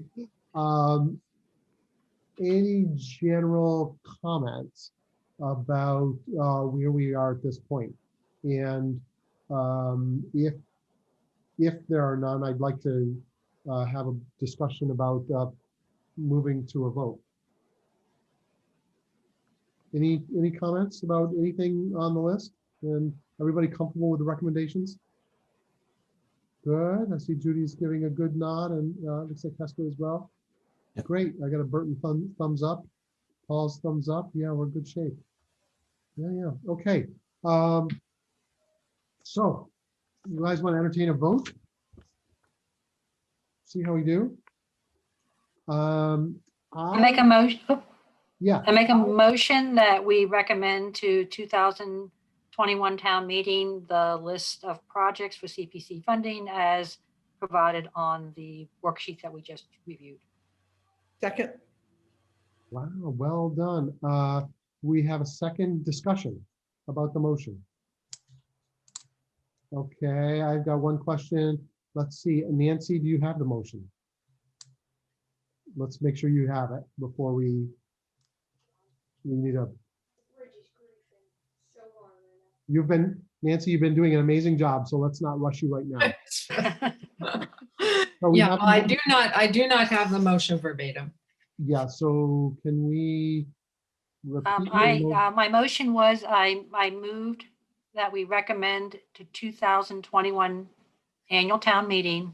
Any general comments about where we are at this point? And if there are none, I'd like to have a discussion about moving to a vote. Any comments about anything on the list? And everybody comfortable with the recommendations? Good. I see Judy's giving a good nod, and looks like Hester as well. Yep. Great. I got a Burton thumbs up. Paul's thumbs up. Yeah, we're in good shape. Yeah. Okay. So, you guys want to entertain a vote? See how we do. I make a motion. Yeah. I make a motion that we recommend to 2021 town meeting the list of projects for CPC funding as provided on the worksheet that we just reviewed. Second. Wow, well done. We have a second discussion about the motion. Okay, I've got one question. Let's see, Nancy, do you have the motion? Let's make sure you have it before we need a. Nancy, you've been doing an amazing job, so let's not rush you right now. Yeah, I do not have the motion verbatim. Yeah, so can we repeat? your mo- My motion was, I moved that we recommend to 2021 annual town meeting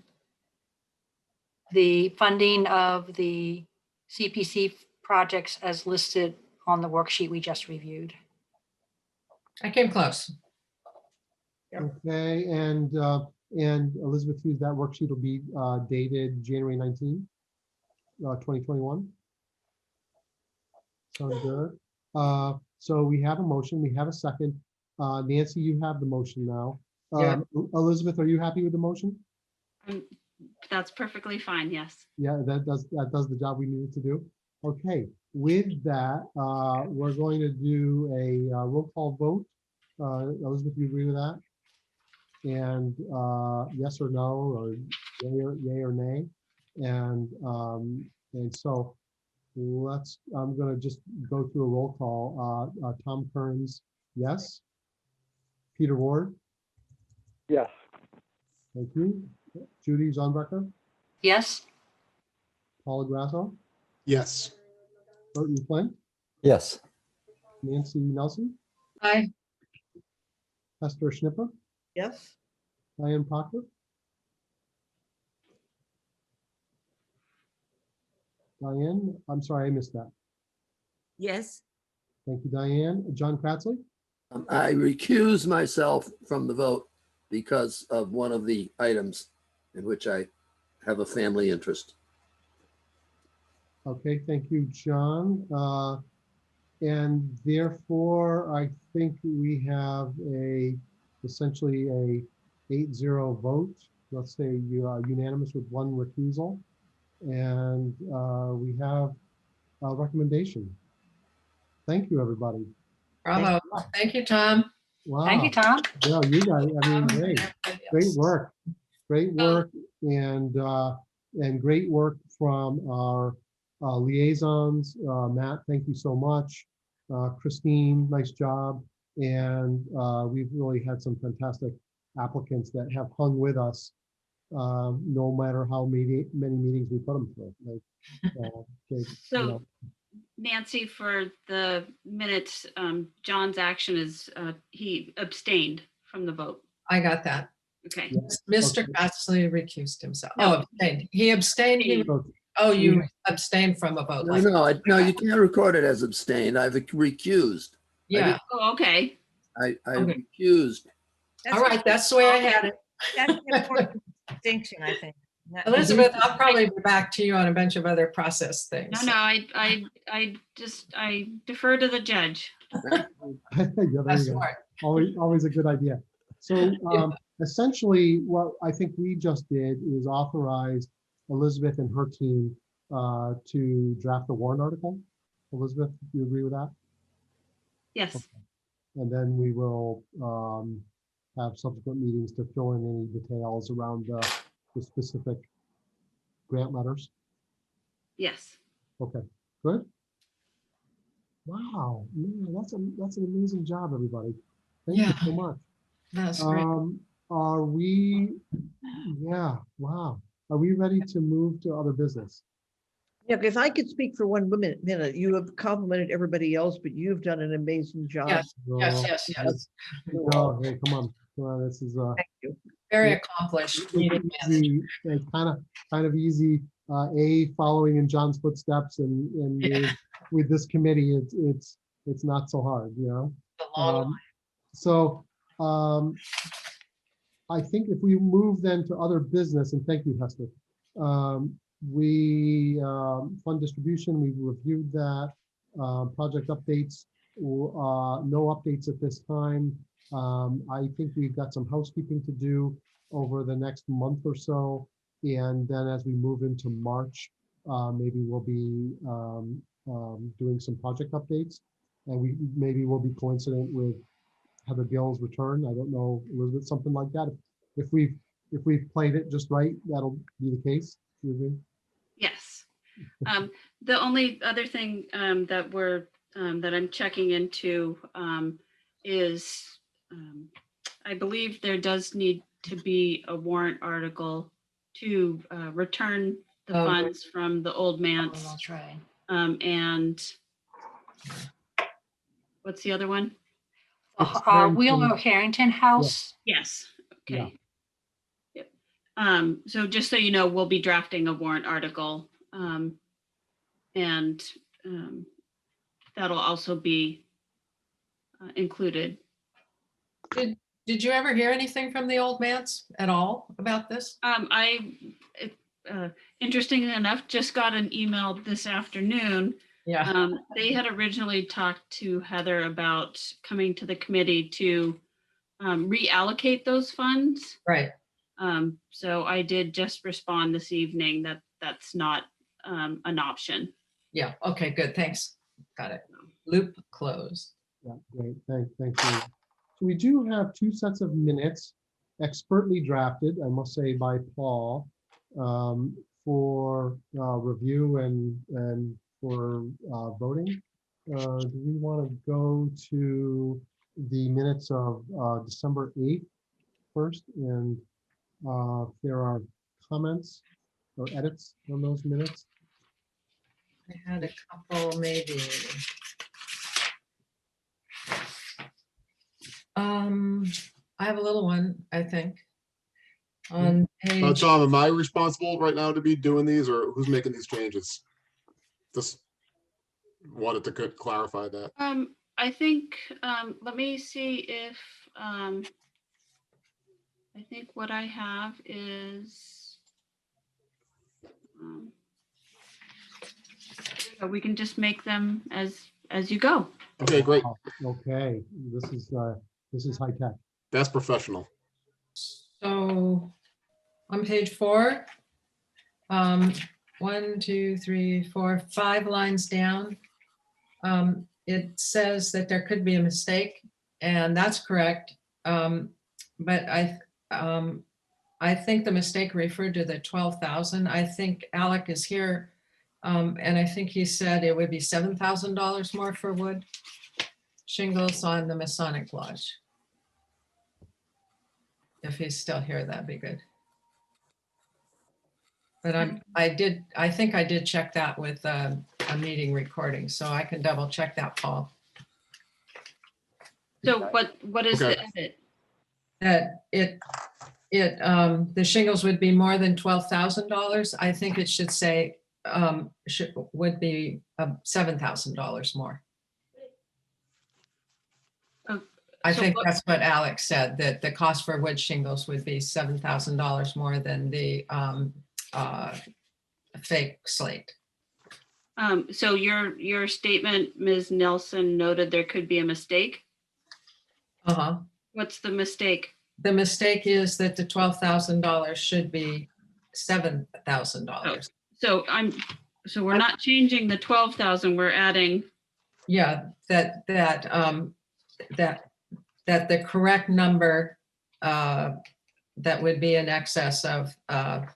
the funding of the CPC projects as listed on the worksheet we just reviewed. I came close. Yep. Okay, and Elizabeth Hughes, that worksheet will be dated January 19, 2021. Sounds good. So we have a motion, we have a second. Nancy, you have the motion now. Yeah. Elizabeth, are you happy with the motion? That's perfectly fine, yes. Yeah, that does the job we needed to do. Okay, with that, we're going to do a roll call vote. Elizabeth, you agree with that? And yes or no, or yay or nay. And so I'm gonna just go through a roll call. Tom Kearns, yes. Peter Ward, Yes. thank you. Judy Zonbecker, Yes? Paula Grasso, Yes. Burton Flint, Yes. Nancy Nelson, Aye. Hester Schnipper, Yes. Diane Proctor. Diane, I'm sorry, I missed that. Yes. Thank you, Diane. John Kratzley, I recuse myself from the vote because of one of the items in which I have a family interest. okay, thank you, John. And therefore, I think we have essentially a 8-0 vote. Let's say you are unanimous with one recusal. And we have a recommendation. Thank you, everybody. Bravo. Thank you, Tom. Wow. Thank you, Tom. Yeah, you guys, I mean, great, great Yes. work. Great work and great work from our liaisons. Matt, thank you so much. Christine, nice job. And we've really had some fantastic applicants that have hung with us no matter how many meetings we put them through. So Nancy, for the minutes, John's action is he abstained from the vote. I got that. Okay. Mr. Okay. Kratzley recused himself. No. Oh, abstained. He abstained. Oh, you abstained from a vote. No, you can't record it as abstained. I've recused. Yeah. Oh, okay. I Okay. recused. All right. That's the way I had it. That's an important distinction, I think. Elizabeth, I'll probably be back to you on a bunch of other process things. No, I defer to the judge. Yeah, there That's you go. smart. Always a good idea. So essentially, what I think we just did is authorize Elizabeth and her team to draft a warrant article. Elizabeth, do you agree with that? Yes. Okay. And then we will have subsequent meetings to fill in any details around the specific grant letters. Yes. Okay, good. Wow, man, that's an amazing job, everybody. Thank you so much. That's great. Are we, yeah, wow. Are we ready to move to other business? Yeah, if I could speak for 1 minute, you have complimented everybody else, but you've done an amazing job. Yes, yes. Oh, hey, come on, this is Thank you. Very accomplished. it's kind of easy. Following in John's footsteps, and with this committee, it's not so hard, you know. So I think if we move then to other business, and thank you, Hester. Fund distribution, we've reviewed that. Project updates, no updates at this time. I think we've got some housekeeping to do over the next month or so. And then as we move into March, maybe we'll be doing some project updates. And maybe we'll be coincident with Heather Gill's return. I don't know, Elizabeth, something like that. If we've played it just right, that'll be the case. Do you agree? Yes. The only other thing that I'm checking into is I believe there does need to be a warrant article to return the funds from the old manse. That's right. And what's the other one? Wheeler Harrington House. Yes, Yeah. okay. Yep. So just so you know, we'll be drafting a warrant article. And that'll also be included. Did you ever hear anything from the old Mance at all about this? Interestingly enough, just got an email this afternoon. Yeah. They had originally talked to Heather about coming to the committee to reallocate those funds. Right. So I did just respond this evening that that's not an option. Yeah, okay, good, thanks. Got it. Loop closed. Yeah, great. Thank you. So we do have two sets of minutes expertly drafted, I must say, by Paul for review and for voting. Do we want to go to the minutes of December 8th first? And if there are comments or edits on those minutes? I had a couple maybe. I have a little one, I think. On page. Tom, am I responsible right now to be doing these, or who's making these changes? Just wanted to clarify that. I think, let me see if, I think what I have is, we can just make them as you go. Okay, great. Okay, this is high tech. That's professional. So on page 4, 1, 2, 3, 4, 5 lines down, it says that there could be a mistake, and that's correct. But I think the mistake referred to the 12,000. I think Alec is here, and I think he said it would be $7,000 more for wood shingles on the Masonic Lodge. If he's still here, that'd be good. But I think I did check that with a meeting recording, so I can double check that, Paul. So what is the edit? That the shingles would be more than $12,000. I think it should say would be $7,000 more. I think that's what Alex said, that the cost for wood shingles would be $7,000 more than the fake slate. So your statement, Ms. Nelson, noted there could be a mistake. Uh-huh. What's the mistake? The mistake is that the $12,000 should be $7,000. Oh, so we're not changing the 12,000. We're adding. Yeah, that the correct number that would be in excess of the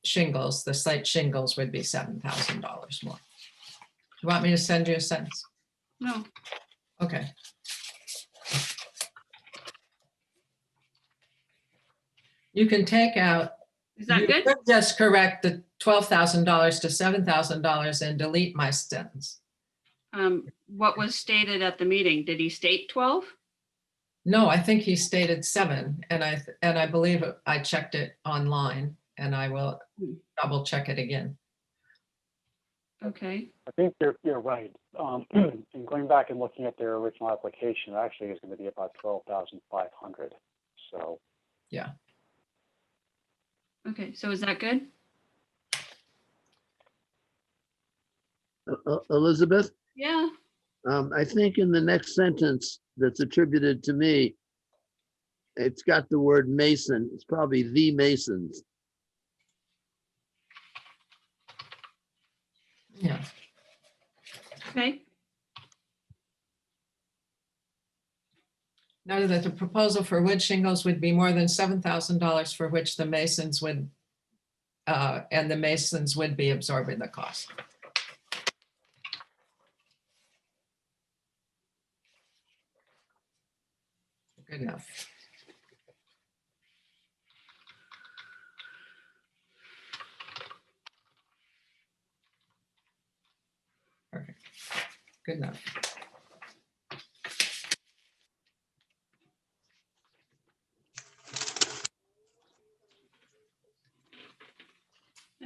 shingles, the slate shingles would be $7,000 more. You want me to send you a sentence? No. Okay. You can take out. Is that good? Could just correct the $12,000 to $7,000 and delete my sentence. What was stated at the meeting? Did he state 12? No, I think he stated 7, and I believe I checked it online, and I will double check it again. Okay. I think you're right. And going back and looking at their original application, it actually is going to be about 12,500. So. Yeah. Okay, so is that good? Elizabeth? Yeah. I think in the next sentence that's attributed to me, it's got the word Mason. It's probably the Masons. Yeah. Okay. Noted that the proposal for wood shingles would be more than $7,000, for which the Masons would, and the Masons would be absorbing the cost. Good enough. Good enough.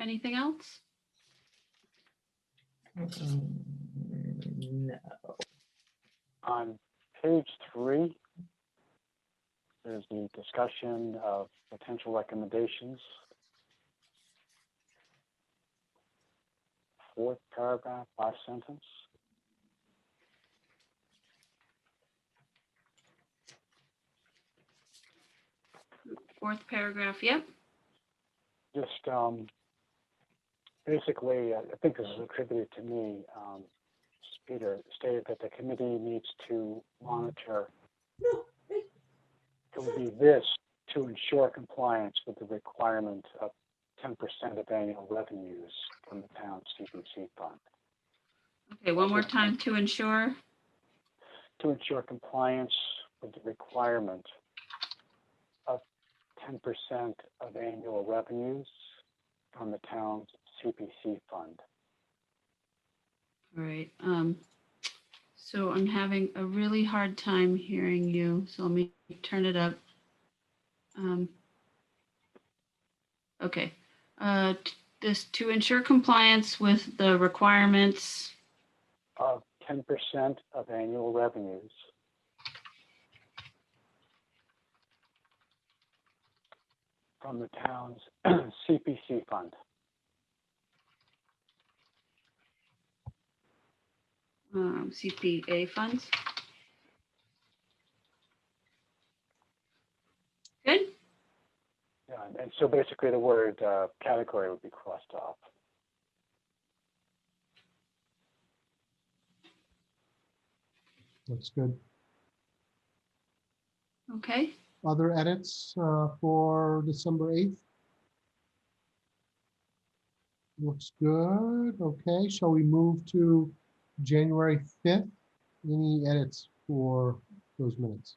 Anything else? No. On page 3, there's the discussion of potential recommendations. 4th paragraph, last sentence. Fourth paragraph, yep. Just basically, I think this is attributed to me. Peter stated that the committee needs to monitor. It would be this to ensure compliance with the requirement of 10% of annual revenues from the town's CPC fund. Okay, one more time to ensure. To ensure compliance with the requirement of 10% of annual revenues from the town's CPC fund. All right. So I'm having a really hard time hearing you. So let me turn it up. Okay. This to ensure compliance with the requirements Of 10% of annual revenues from the town's CPC fund. CPA funds. Good. Yeah, and so basically the word category would be crossed off. Looks good. Okay. Other edits for December 8th? Looks good. Okay, shall we move to January 5th? Any edits for those minutes?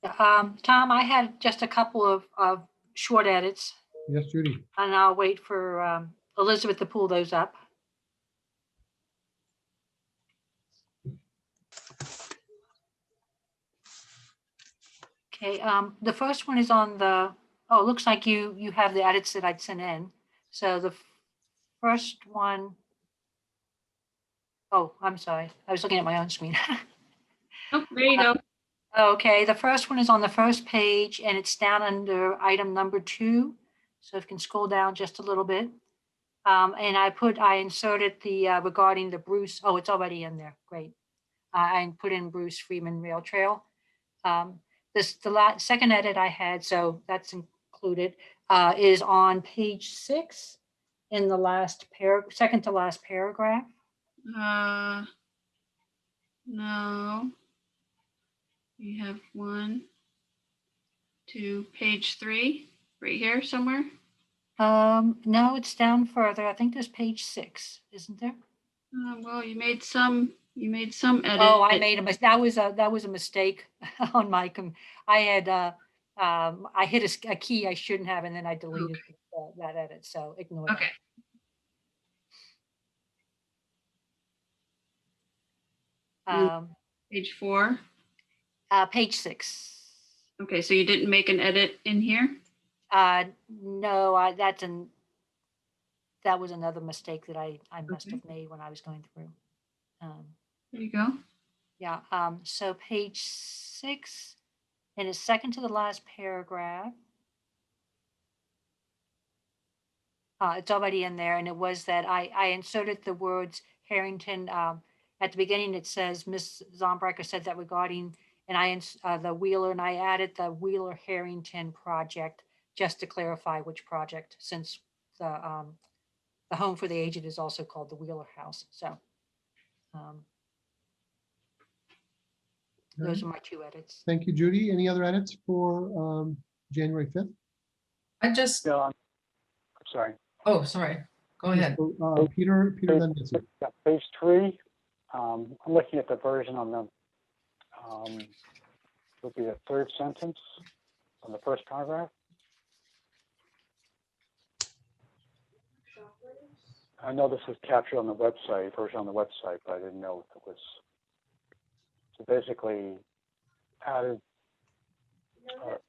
Tom, I had just a couple of short edits, Yes, Judy. and I'll wait for Elizabeth to pull those up. Okay, the first one is on the, oh, it looks like you have the edits that I'd sent in. So the first one, oh, I'm sorry. I was looking at my own screen. Oh, there you go. Okay, the first one is on the first page and it's down under item number 2. So if you can scroll down just a little bit. And I inserted the regarding the Bruce, oh, it's already in there. Great. I put in Bruce Freeman Rail Trail. The second edit I had, so that's included, is on page 6 in the last second to last paragraph. No. You have 1, 2, page 3, right here somewhere. No, it's down further. I think there's page 6, isn't there? Well, you made some edit. Oh, I made a mistake. That was a mistake on my I had I hit a key I shouldn't have, and then I deleted that edit. So ignore Okay. that. Page 4. Page 6. Okay, so you didn't make an edit in here? No, that was another mistake that I must have made when I was going through. There you go. Yeah. So page 6, and it's second to the last paragraph. It's already in there, and it was that I inserted the words Harrington. At the beginning, it says Ms. Zombracker said that regarding, and the Wheeler, and I added the Wheeler Harrington project just to clarify which project, since the Home for the Aged is also called the Wheeler House. So those are my 2 edits. Thank you, Judy. Any other edits for January 5th? I just, I'm sorry. oh, sorry. Go ahead. Peter, then Nancy. Yeah, page 3. I'm looking at the version on the would be the 3rd sentence on the first paragraph. I know this was captured on the website, version on the website, but I didn't know if it was. So basically, added,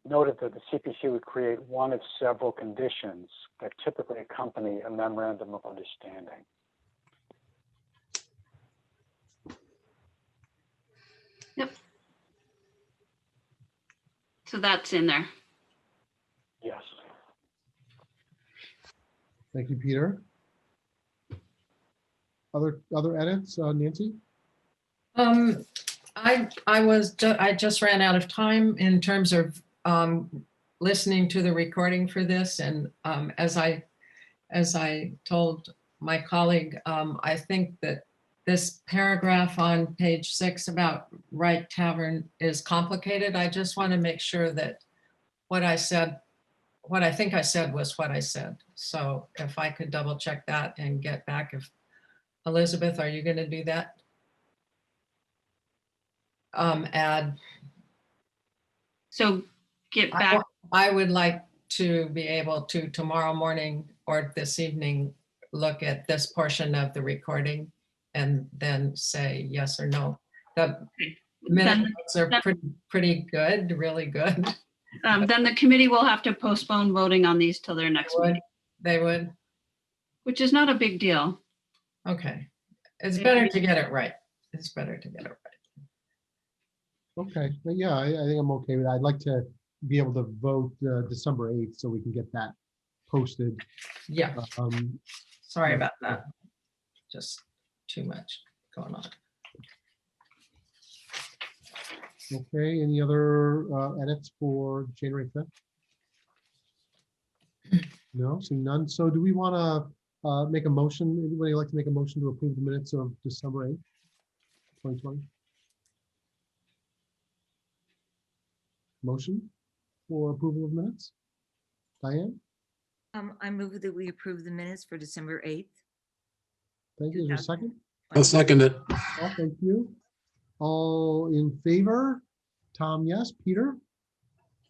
noted that the CPC would create one of several conditions that typically accompany a memorandum of understanding. Yep. So that's in there. Yes. Thank you, Peter. Other edits, Nancy? I just ran out of time in terms of listening to the recording for this. And as I told my colleague, I think that this paragraph on page 6 about Wright Tavern is complicated. I just want to make sure that what I think I said was what I said. So if I could double check that and get back, if Elizabeth, are you going to do that? Add. So get back. I would like to be able to tomorrow morning or this evening look at this portion of the recording and then say yes or no. The minutes are pretty good, really good. Then the committee will have to postpone voting on these till their next meeting. They would? Which is not a big deal. Okay. It's better to get it right. It's better to get it right. Okay, but yeah, I think I'm okay with that. I'd like to be able to vote December 8th so we can get that posted. Yeah. Sorry about that. Just too much going on. Okay, any other edits for January 5th? No, seeing none. So do we want to make a motion? Anybody like to make a motion to approve the minutes of December 8th, 2020? Motion for approval of minutes? Diane? I move that we approve the minutes for December 8th. Thank you. Is there a second? I'll second it. Oh, thank you. All in favor? Tom, yes. Peter?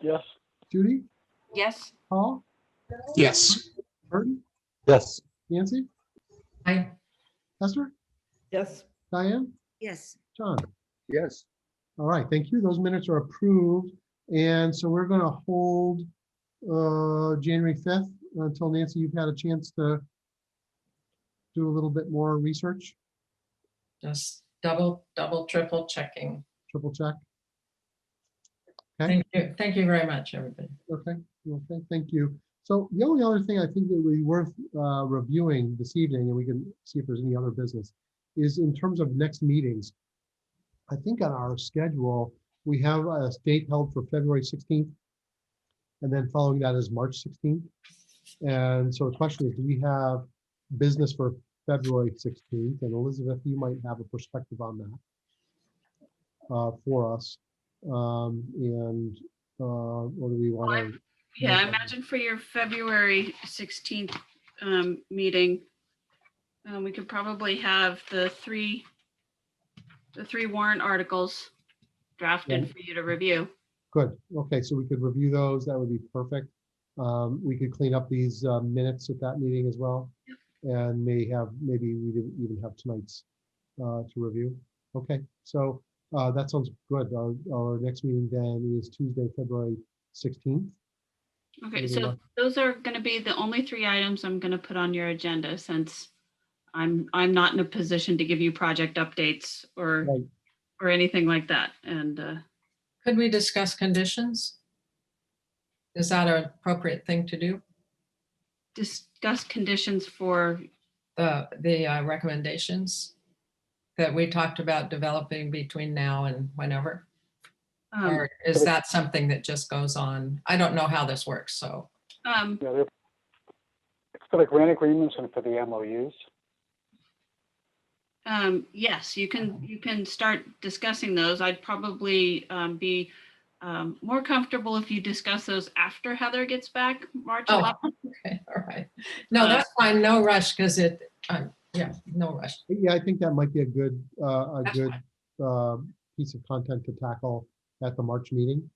Yes. Judy? Yes. Paul? Yes. Burton? Yes. Nancy? Aye. Esther? Yes. Diane? Yes. John? Yes. All right, thank you. Those minutes are approved. And so we're going to hold January 5th until Nancy, you've had a chance to do a little bit more research, Just double, triple checking. triple check. Okay. Thank you. Thank you very much, everybody. Okay, okay, thank you. So the only other thing I think that would be worth reviewing this evening, and we can see if there's any other business, is in terms of next meetings. I think on our schedule, we have a date held for February 16th, and then following that is March 16th. And so the question is, do we have business for February 16th? And Elizabeth, you might have a perspective on that for us. Or do we want to? Yeah, I imagine for your February 16th meeting, we could probably have the three warrant articles drafted for you to review. Good. Okay, so we could review those. That would be perfect. We could clean up these minutes at that meeting as well, and maybe we didn't even have tonight's to review. Okay, so that sounds good. Our next meeting then is Tuesday, February 16th. Okay, so those are going to be the only 3 items I'm going to put on your agenda, since I'm not in a position to give you project updates or anything like that. And could we discuss conditions? Is that an appropriate thing to do? Discuss conditions for the recommendations that we talked about developing between now and whenever? Or is that something that just goes on? I don't know how this works, so. Yeah, it's for the grant agreements and for the MOUs. Yes, you can start discussing those. I'd probably be more comfortable if you discuss those after Heather gets back March 11th. Okay, all right. No, that's fine. No rush, because yeah, no rush. Yeah, I think that might be a good piece of content to tackle at the March meeting.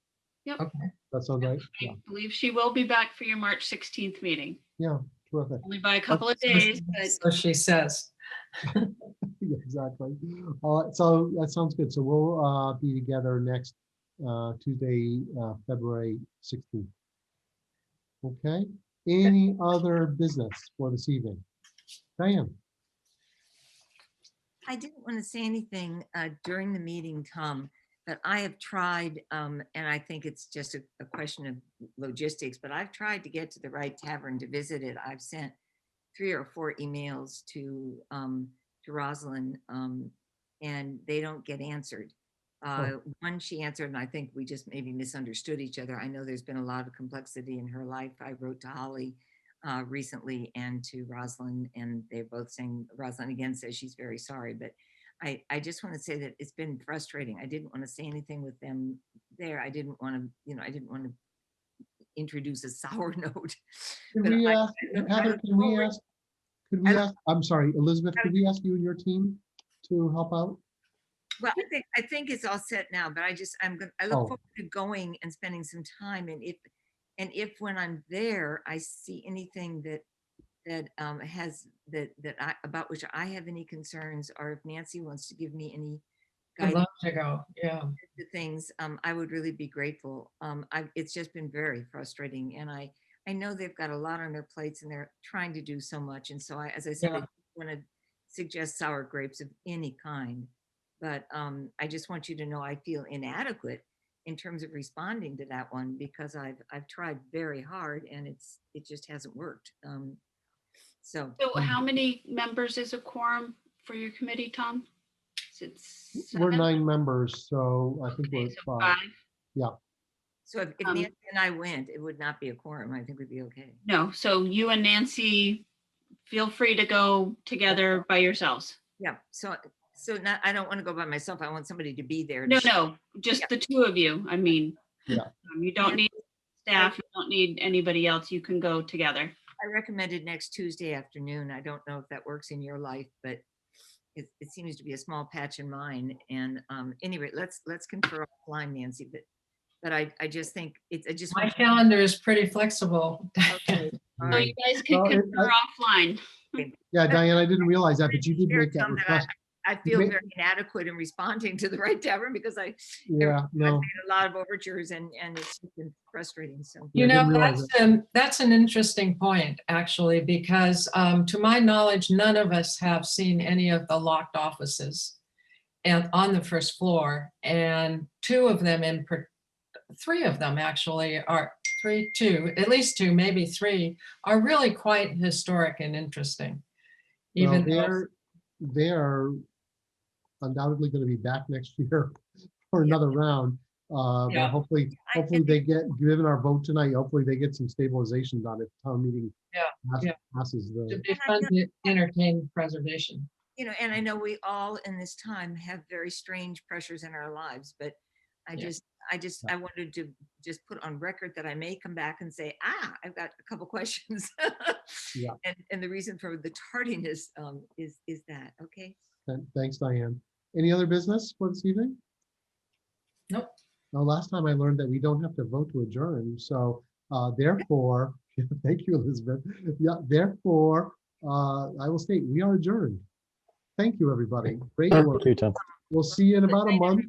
Yep. Okay. That sounds right. I believe she will be back for your March 16th meeting. Yeah. Terrific. Only by a couple of So days, but So she says. Yeah, exactly. So that sounds good. So we'll be together next Tuesday, February 16th. Okay. Any other business for this evening? Diane? I didn't want to say anything during the meeting, Tom, but I have tried, and I think it's just a question of logistics, but I've tried to get to the right tavern to visit it. I've sent 3 or 4 emails to Rosalind, and they don't get answered. One she answered, and I think we just maybe misunderstood each other. I know there's been a lot of complexity in her life. I wrote to Holly recently and to Rosalind, and they're both saying, Rosalind again says she's very sorry, but I just want to say that it's been frustrating. I didn't want to say anything with them there. I didn't want to, I didn't want to introduce a sour note. Can But we I ask, look Heather, forward- could we ask, I'm sorry, Elizabeth, could we ask you and your team to help out? Well, I think it's all set now, but I look forward to going and spending some time. And if when I'm there, I see anything that about which I have any concerns, or if Nancy wants to give me any I'd guidance love to go. Yeah. to things, I would really be grateful. It's just been very frustrating, and I know they've got a lot on their plates and they're trying to do so much. And so as I said, I Yeah. don't want to suggest sour grapes of any kind, but I just want you to know I feel inadequate in terms of responding to that one, because I've tried very hard and it just hasn't worked. So how many members is a quorum for your committee, Tom? We're 9 members, so I think we're at 5. 5. Yeah. So if Nancy and I went, it would not be a quorum. I think we'd be okay. No, so you and Nancy feel free to go together by yourselves. Yeah. So I don't want to go by myself. I want somebody to be there. No, just the 2 of you. I mean, yeah. You don't need staff. You don't need anybody else. You can go together. I recommended next Tuesday afternoon. I don't know if that works in your life, but it seems to be a small patch in mine. And anyway, let's confer offline, Nancy. But I just think My calendar is pretty flexible. Okay. So you guys can confer offline. Yeah, Diane, I didn't realize that, but you did make that request. I feel very inadequate in responding to the right tavern, because I've made a lot of overtures and it's been frustrating. So that's an interesting point, actually, because to my knowledge, none of us have seen any of the locked offices and on the first floor, and 3 of them actually are at least 2, maybe 3 are really quite historic and interesting. Even they're undoubtedly going to be back next year for another round. But hopefully they get, given our vote tonight, hopefully they get some stabilization done if town meeting passes the. It'd be fun to entertain preservation. And I know we all in this time have very strange pressures in our lives, but I wanted to just put on record that I may come back and say, I've got a couple questions. And the reason for the tardiness is that, okay? Thanks, Diane. Any other business for this evening? Nope. Now, last time I learned that we don't have to vote to adjourn. So therefore, thank you, Elizabeth. Yeah, therefore, I will state we are adjourned. Thank you, everybody. Great work. We'll see you in about a month.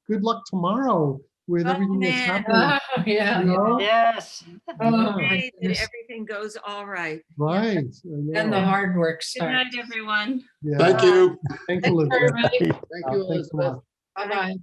Good luck tomorrow with everything that's happening. Yes. That everything goes all right. Right. And the hard work starts. Good night, everyone. Yeah. Thank you. Thank you, Elizabeth. Thank you, Elizabeth. Bye-bye.